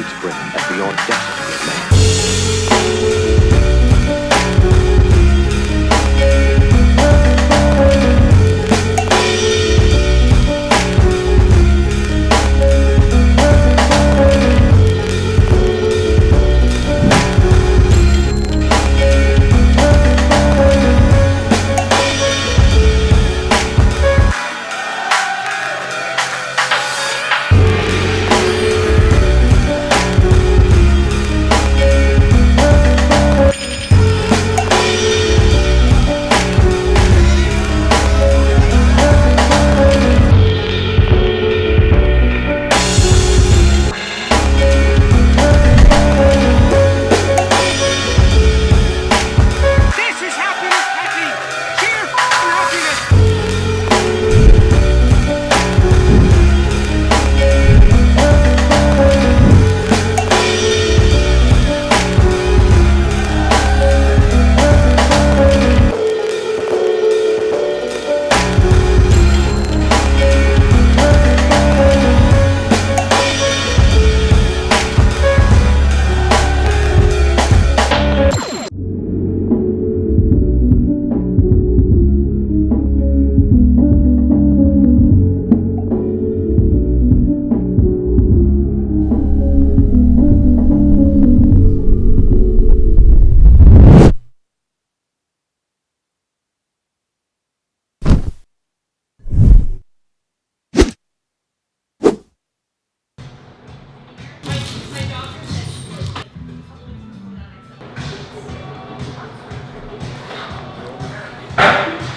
to bring as beyond destiny of man.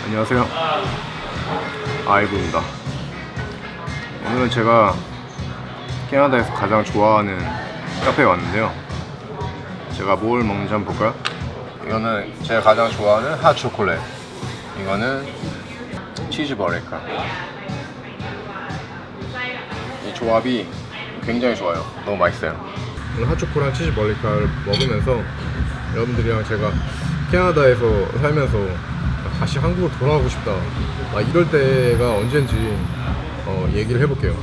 안녕하세요, 아이브입니다. 오늘은 제가 캐나다에서 가장 좋아하는 카페에 왔는데요. 제가 뭘 먹는지 한번 볼까요? 이거는 제가 가장 좋아하는 핫초콜릿, 이거는 치즈버레카. 이 조합이 굉장히 좋아요. 너무 맛있어요. 오늘 핫초코랑 치즈버레카를 먹으면서 여러분들이랑 제가 캐나다에서 살면서 다시 한국으로 돌아가고 싶다, 이럴 때가 언젠지 얘기를 해볼게요.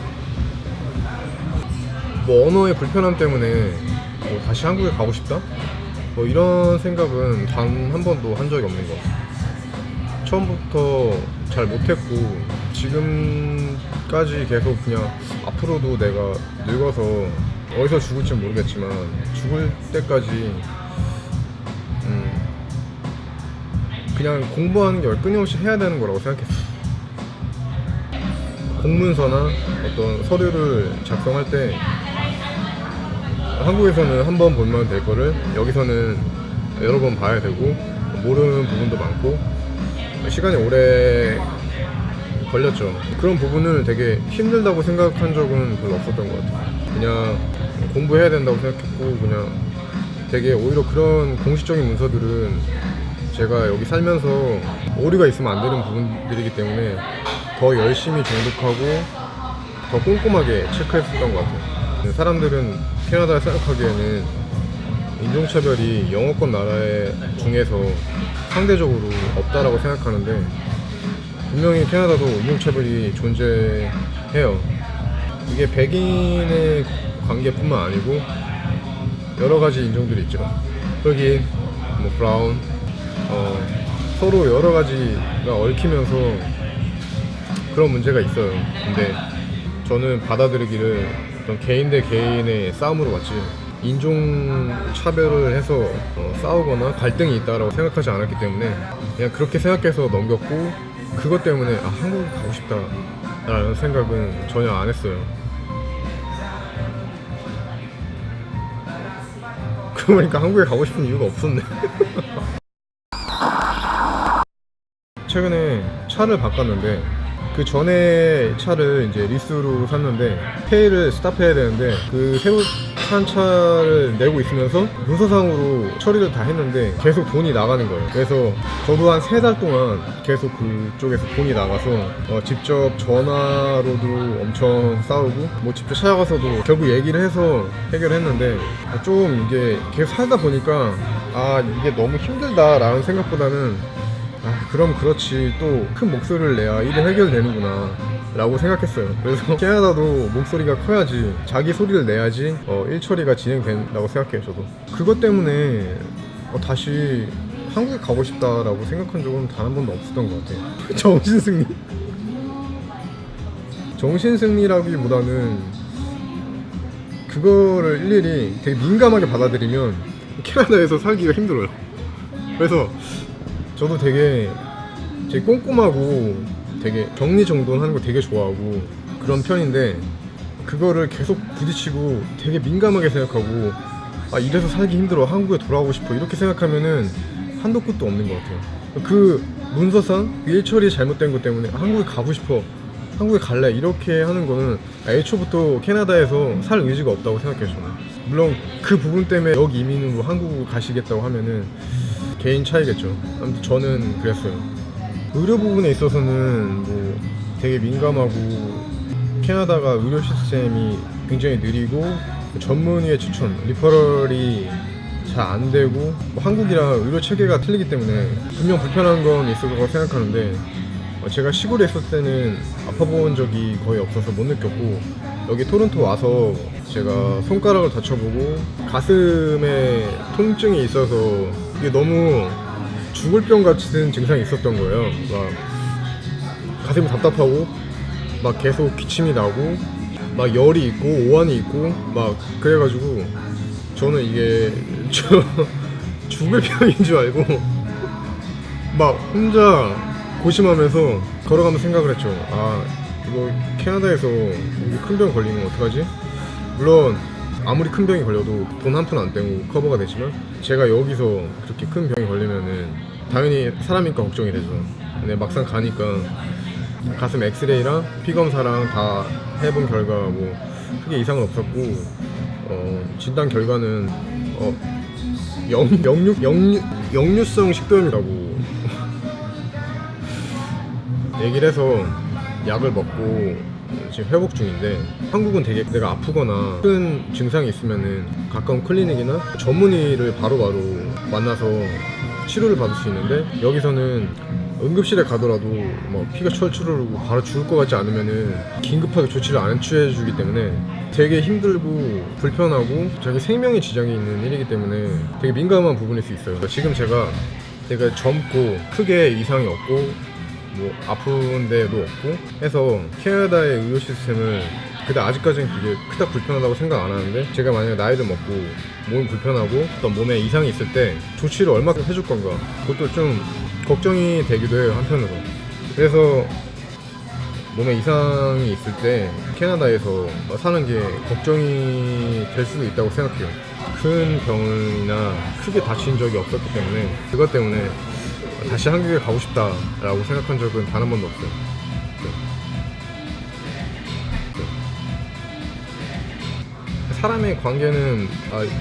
뭐 언어의 불편함 때문에 다시 한국에 가고 싶다? 이런 생각은 단 한 번도 한 적이 없는 것 같아요. 처음부터 잘 못했고 지금까지 계속 그냥 앞으로도 내가 늙어서 어디서 죽을지 모르겠지만 죽을 때까지 그냥 공부하는 걸 끊임없이 해야 되는 거라고 생각했어. 공문서나 어떤 서류를 작성할 때 한국에서는 한 번 보면 될 거를 여기서는 여러 번 봐야 되고 모르는 부분도 많고 시간이 오래 걸렸죠. 그런 부분을 되게 힘들다고 생각한 적은 별로 없었던 것 같아요. 그냥 공부해야 된다고 생각했고 그냥 되게 오히려 그런 공식적인 문서들은 제가 여기 살면서 오류가 있으면 안 되는 부분들이기 때문에 더 열심히 정독하고 더 꼼꼼하게 체크했었던 것 같아요. 사람들은 캐나다를 생각하기에는 인종차별이 영어권 나라 중에서 상대적으로 없다라고 생각하는데 분명히 캐나다도 인종차별이 존재해요. 이게 백인의 관계뿐만 아니고 여러 가지 인종들이 있죠. 흑인, 브라운, 서로 여러 가지가 얽히면서 그런 문제가 있어요. 근데 저는 받아들이기를 어떤 개인 대 개인의 싸움으로 봤지 인종 차별을 해서 싸우거나 갈등이 있다고 생각하지 않았기 때문에 그냥 그렇게 생각해서 넘겼고 그것 때문에 한국 가고 싶다 라는 생각은 전혀 안 했어요. 그러니까 한국에 가고 싶은 이유가 없었네. 최근에 차를 바꿨는데 그 전에 차를 이제 리스로 샀는데 페이를 스탑해야 되는데 그 새로 산 차를 내고 있으면서 문서상으로 처리를 다 했는데 계속 돈이 나가는 거예요. 그래서 저도 한 3달 동안 계속 그쪽에서 돈이 나가서 직접 전화로도 엄청 싸우고 뭐 직접 찾아가서도 결국 얘기를 해서 해결했는데 좀 이게 계속 살다 보니까 이게 너무 힘들다 라는 생각보다는 그럼 그렇지 또 큰 목소리를 내야 일이 해결되는구나 라고 생각했어요. 그래서 캐나다도 목소리가 커야지, 자기 소리를 내야지 일처리가 진행된다고 생각해요. 저도 그것 때문에 다시 한국에 가고 싶다라고 생각한 적은 단 한 번도 없었던 것 같아요. 정신승리? 정신승리라기보다는 그거를 일일이 되게 민감하게 받아들이면 캐나다에서 살기가 힘들어요. 그래서 저도 되게 꼼꼼하고 되게 정리정돈하는 거 되게 좋아하고 그런 편인데, 그거를 계속 부딪히고 되게 민감하게 생각하고 이래서 살기 힘들어, 한국에 돌아가고 싶어, 이렇게 생각하면은 한도 끝도 없는 것 같아요. 그 문서상 일처리 잘못된 것 때문에 한국에 가고 싶어, 한국에 갈래, 이렇게 하는 거는 애초부터 캐나다에서 살 의지가 없다고 생각해요. 저는 물론 그 부분 때문에 여기 이민으로 한국을 가시겠다고 하면은 개인 차이겠죠. 아무튼 저는 그랬어요. 의료 부분에 있어서는 뭐 되게 민감하고, 캐나다가 의료 시스템이 굉장히 느리고 전문의의 추천, 리퍼럴이 잘 안 되고, 뭐 한국이랑 의료 체계가 틀리기 때문에 분명 불편한 건 있을 거라고 생각하는데, 제가 시골에 있을 때는 아파본 적이 거의 없어서 못 느꼈고, 여기 토론토 와서 제가 손가락을 다쳐보고 가슴에 통증이 있어서 이게 너무 죽을 병 같은 증상이 있었던 거예요. 막 가슴이 답답하고 막 계속 기침이 나고 막 열이 있고 오한이 있고 막 그래가지고 저는 이게 죽을 병인 줄 알고 막 혼자 고심하면서 걸어가면서 생각을 했죠. 이거 캐나다에서 큰 병 걸리면 어떡하지? 물론 아무리 큰 병이 걸려도 돈 한 푼 안 떼고 커버가 되지만, 제가 여기서 그렇게 큰 병이 걸리면은 당연히 사람이니까 걱정이 되죠. 근데 막상 가니까 가슴 엑스레이랑 피검사랑 다 해본 결과 뭐 크게 이상은 없었고, 진단 결과는 역류성 식도염이라고 얘기를 해서 약을 먹고 지금 회복 중인데, 한국은 되게 내가 아프거나 큰 증상이 있으면은 가까운 클리닉이나 전문의를 바로바로 만나서 치료를 받을 수 있는데, 여기서는 응급실에 가더라도 뭐 피가 철철 흐르고 바로 죽을 것 같지 않으면은 긴급하게 조치를 안 취해주기 때문에 되게 힘들고 불편하고 자기 생명에 지장이 있는 일이기 때문에 되게 민감한 부분일 수 있어요. 지금 제가 되게 젊고 크게 이상이 없고 뭐 아픈 데도 없고 해서 캐나다의 의료 시스템을 근데 아직까지는 그게 크다 불편하다고 생각 안 하는데, 제가 만약에 나이를 먹고 몸이 불편하고 어떤 몸에 이상이 있을 때 조치를 얼마큼 해줄 건가, 그것도 좀 걱정이 되기도 해요, 한편으로. 그래서 몸에 이상이 있을 때 캐나다에서 사는 게 걱정이 될 수도 있다고 생각해요. 큰 병이나 크게 다친 적이 없었기 때문에, 그것 때문에 다시 한국에 가고 싶다라고 생각한 적은 단 한 번도 없어요. 사람의 관계는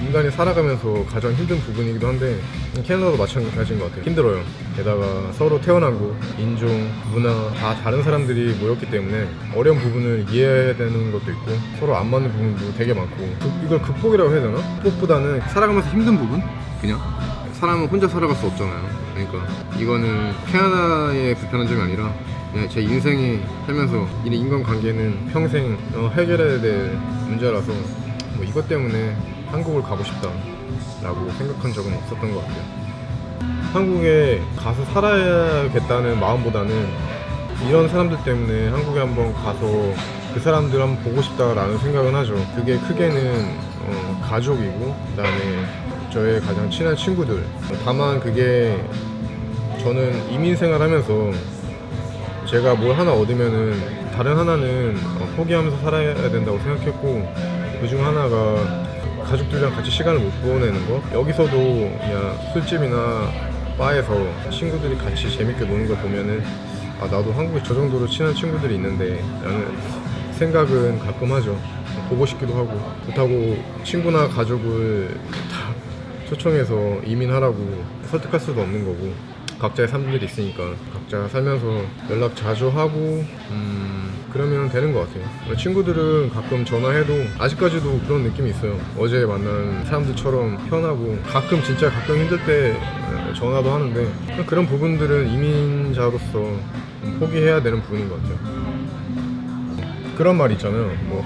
인간이 살아가면서 가장 힘든 부분이기도 한데, 캐나다도 마찬가지인 것 같아요. 힘들어요. 게다가 서로 태어나고 인종, 문화 다 다른 사람들이 모였기 때문에 어려운 부분을 이해해야 되는 것도 있고, 서로 안 맞는 부분도 되게 많고, 이걸 극복이라고 해야 되나? 극복보다는 살아가면서 힘든 부분? 그냥 사람은 혼자 살아갈 수 없잖아요. 그러니까 이거는 캐나다의 불편한 점이 아니라 그냥 제 인생에 살면서 이 인간관계는 평생 해결해야 될 문제라서, 뭐 이것 때문에 한국을 가고 싶다 라고 생각한 적은 없었던 것 같아요. 한국에 가서 살아야겠다는 마음보다는 이런 사람들 때문에 한국에 한번 가서 그 사람들 한번 보고 싶다라는 생각은 하죠. 그게 크게는 가족이고, 그 다음에 저의 가장 친한 친구들. 다만 그게 저는 이민 생활하면서 제가 뭘 하나 얻으면은 다른 하나는 포기하면서 살아야 된다고 생각했고, 그중 하나가 가족들이랑 같이 시간을 못 보내는 거. 여기서도 그냥 술집이나 바에서 친구들이 같이 재밌게 노는 걸 보면은 나도 한국에 저 정도로 친한 친구들이 있는데 라는 생각은 가끔 하죠. 보고 싶기도 하고. 그렇다고 친구나 가족을 다 초청해서 이민하라고 설득할 수도 없는 거고, 각자의 삶들이 있으니까 각자 살면서 연락 자주 하고 그러면 되는 것 같아요. 친구들은 가끔 전화해도 아직까지도 그런 느낌이 있어요. 어제 만난 사람들처럼 편하고, 가끔 진짜 가끔 힘들 때 전화도 하는데, 그런 부분들은 이민자로서 포기해야 되는 부분인 것 같아요. 그런 말 있잖아요. 뭐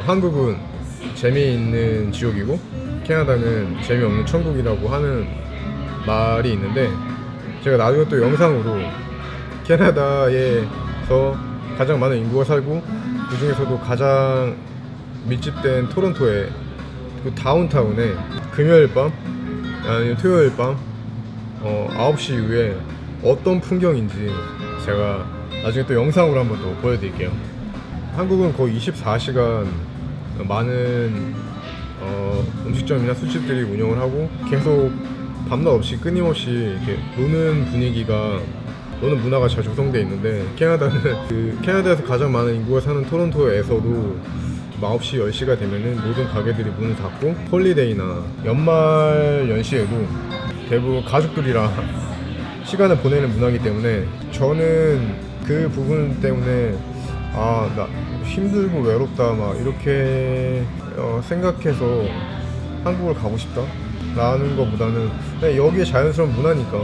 한국은 재미있는 지옥이고 캐나다는 재미없는 천국이라고 하는 말이 있는데, 제가 나중에 또 영상으로 캐나다에서 가장 많은 인구가 살고 그 중에서도 가장 밀집된 토론토의 그 다운타운에 금요일 밤 아니면 토요일 밤 9시 이후에 어떤 풍경인지 제가 나중에 또 영상으로 한번 또 보여드릴게요. 한국은 거의 24시간 많은 음식점이나 술집들이 운영을 하고 계속 밤낮 없이 끊임없이 이렇게 노는 문화가 잘 조성되어 있는데, 캐나다는 캐나다에서 가장 많은 인구가 사는 토론토에서도 9시, 10시가 되면은 모든 가게들이 문을 닫고 홀리데이나 연말 연시에도 대부분 가족들이랑 시간을 보내는 문화이기 때문에, 저는 그 부분 때문에 나 힘들고 외롭다 막 이렇게 생각해서 한국을 가고 싶다 라는 것보다는 그냥 여기에 자연스러운 문화니까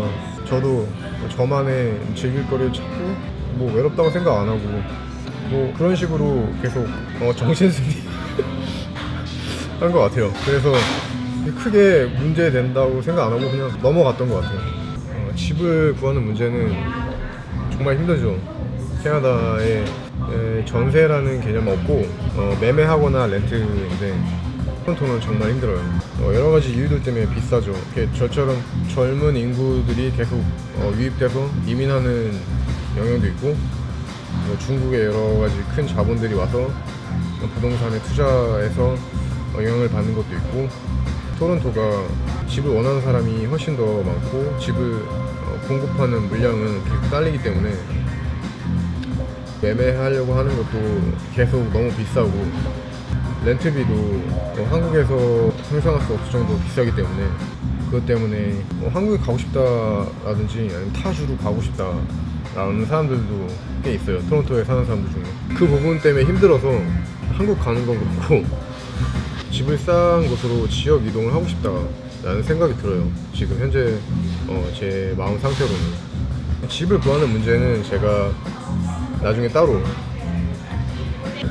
저도 저만의 즐길 거리를 찾고 뭐 외롭다고 생각 안 하고 뭐 그런 식으로 계속 정신승리 한 것 같아요. 그래서 크게 문제된다고 생각 안 하고 그냥 넘어갔던 것 같아요. 집을 구하는 문제는 정말 힘들죠. 캐나다에 전세라는 개념 없고 매매하거나 렌트인데, 토론토는 정말 힘들어요. 여러 가지 이유들 때문에 비싸죠. 저처럼 젊은 인구들이 계속 유입돼서 이민하는 영향도 있고, 중국의 여러 가지 큰 자본들이 와서 부동산에 투자해서 영향을 받는 것도 있고, 토론토가 집을 원하는 사람이 훨씬 더 많고 집을 공급하는 물량은 계속 딸리기 때문에 매매하려고 하는 것도 계속 너무 비싸고, 렌트비도 한국에서 상상할 수 없을 정도로 비싸기 때문에, 그것 때문에 한국에 가고 싶다라든지 아니면 타주로 가고 싶다라는 사람들도 꽤 있어요. 토론토에 사는 사람들 중에. 그 부분 때문에 힘들어서 한국 가는 건 그렇고 집을 싼 곳으로 지역 이동을 하고 싶다라는 생각이 들어요. 지금 현재 제 마음 상태로는. 집을 구하는 문제는 제가 나중에 따로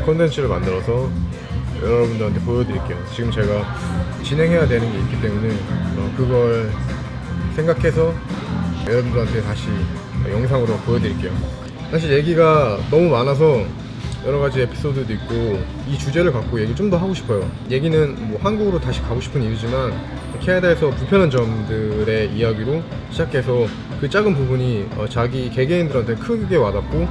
콘텐츠를 만들어서 여러분들한테 보여드릴게요. 지금 제가 진행해야 되는 게 있기 때문에 그걸 생각해서 여러분들한테 다시 영상으로 보여드릴게요. 사실 얘기가 너무 많아서 여러 가지 에피소드도 있고 이 주제를 갖고 얘기 좀 더 하고 싶어요. 얘기는 뭐 한국으로 다시 가고 싶은 이유지만 캐나다에서 불편한 점들의 이야기로 시작해서 그 작은 부분이 자기 개개인들한테 크게 와닿고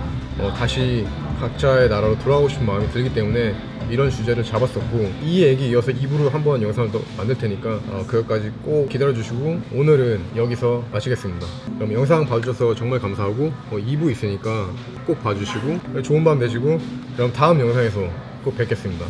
다시 각자의 나라로 돌아가고 싶은 마음이 들기 때문에 이런 주제를 잡았었고, 이 얘기 이어서 2부로 한번 영상을 더 만들 테니까 그것까지 꼭 기다려주시고 오늘은 여기서 마치겠습니다. 그럼 영상 봐주셔서 정말 감사하고 2부 있으니까 꼭 봐주시고 좋은 밤 되시고, 그럼 다음 영상에서 꼭 뵙겠습니다.